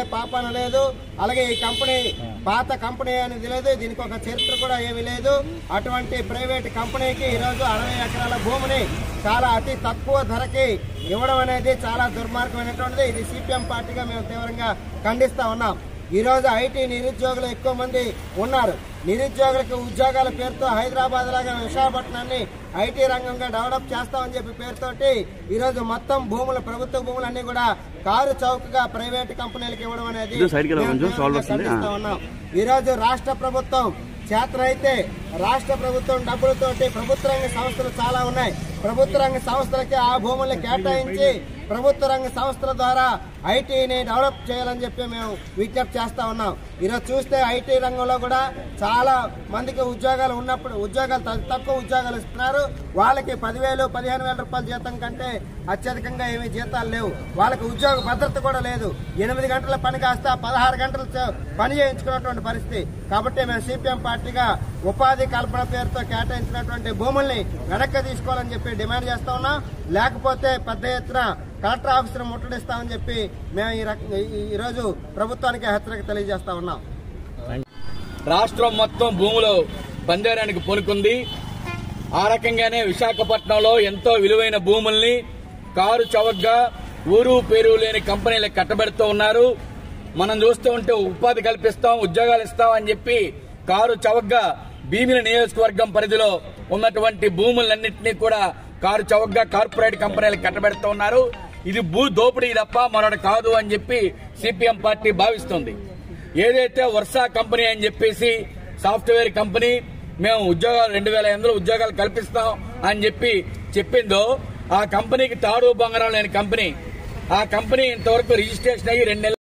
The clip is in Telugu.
పాపన లేదు. అలాగే ఈ కంపెనీ పాత కంపెనీ అనేది లేదు, దీనికి ఒక చరిత్ర కూడా ఏమీ లేదు. అటువంటి ప్రైవేట్ కంపెనీకి ఈరోజు 60 ఎకరాల భూమిని చాలా అతి తక్కువ ధరకి ఇవ్వడం అనేది చాలా దుర్మార్గమైనటువంటిది. ఇది సిపిఎం పార్టీగా మేము తీవ్రంగా ఖండిస్తా ఉన్నాం. ఈ రోజు ఐటీ నిరుద్యోగులు ఎక్కువ మంది ఉన్నారు. నిరుద్యోగులకు ఉద్యోగాల పేరుతో హైదరాబాద్ లాగా విశాఖపట్నాన్ని ఐటీ రంగంగా డెవలప్ చేస్తామని చెప్పి పేరుతోటి ఈ రోజు మొత్తం భూములు, ప్రభుత్వ భూములన్నీ కూడా కారు చౌకగా ప్రైవేట్ కంపెనీలకు ఇవ్వడం అనేది ఖండిస్తా ఉన్నాం. ఈ రోజు రాష్ట్ర ప్రభుత్వం చేతనైతే రాష్ట్ర ప్రభుత్వం డబ్బులతోటి ప్రభుత్వ రంగ సంస్థలు చాలా ఉన్నాయి. ప్రభుత్వ రంగ సంస్థలకి ఆ భూముల్ని కేటాయించి ప్రభుత్వ రంగ సంస్థల ద్వారా ఐటీని డెవలప్ చేయాలని చెప్పి మేము విజ్ఞప్తి చేస్తా ఉన్నాం. ఈరోజు చూస్తే ఐటీ రంగంలో కూడా చాలా మందికి ఉద్యోగాలు ఉన్నప్పుడు తక్కువ ఉద్యోగాలు ఇస్తున్నారు. వాళ్ళకి 10,000, 15,000 రూపాయల జీతం కంటే అత్యధికంగా ఏమీ జీతాలు లేవు. వాళ్ళకి ఉద్యోగ భద్రత కూడా లేదు. 8 గంటల పని కాస్త 16 గంటలు పని చేయించుకున్నటువంటి పరిస్థితి. కాబట్టి మేము సిపిఎం పార్టీగా ఉపాధి కల్పన పేరుతో కేటాయించినటువంటి భూముల్ని వెనక్కి తీసుకోవాలని చెప్పి డిమాండ్ చేస్తా ఉన్నాం. లేకపోతే పెద్ద ఎత్తున కలెక్టర్ ఆఫీసును ముట్టడిస్తామని చెప్పి మేము ఈ రోజు ప్రభుత్వానికి హెచ్చరిక తెలియజేస్తా ఉన్నాం. రాష్ట్రం మొత్తం భూములు బంజారానికి పూనుకుంది. ఆ రకంగానే విశాఖపట్నంలో ఎంతో విలువైన భూముల్ని కారు చౌకగా ఊరు పేరు లేని కంపెనీలకు కట్టబెడుతూ ఉన్నారు. మనం చూస్తూ ఉంటే ఉపాధి కల్పిస్తాం, ఉద్యోగాలు ఇస్తాం అని చెప్పి కారు చౌకగా భీమిలి నియోజకవర్గం పరిధిలో ఉన్నటువంటి భూములన్నింటినీ కూడా కారు చౌకగా కార్పొరేట్ కంపెనీలకు కట్టబెడుతూ ఉన్నారు. ఇది భూ దోపిడీ తప్ప మరొకటి కాదు అని చెప్పి సిపిఎం పార్టీ భావిస్తుంది. ఏదైతే వర్షా కంపెనీ అని చెప్పేసి సాఫ్ట్వేర్ కంపెనీ మేము ఉద్యోగాలు 2,500 ఉద్యోగాలు కల్పిస్తాం అని చెప్పి చెప్పిందో ఆ కంపెనీకి తాడు బంగారం లేని కంపెనీ. ఆ కంపెనీ ఇంతవరకు రిజిస్ట్రేషన్ అయ్యి 2 నెలలు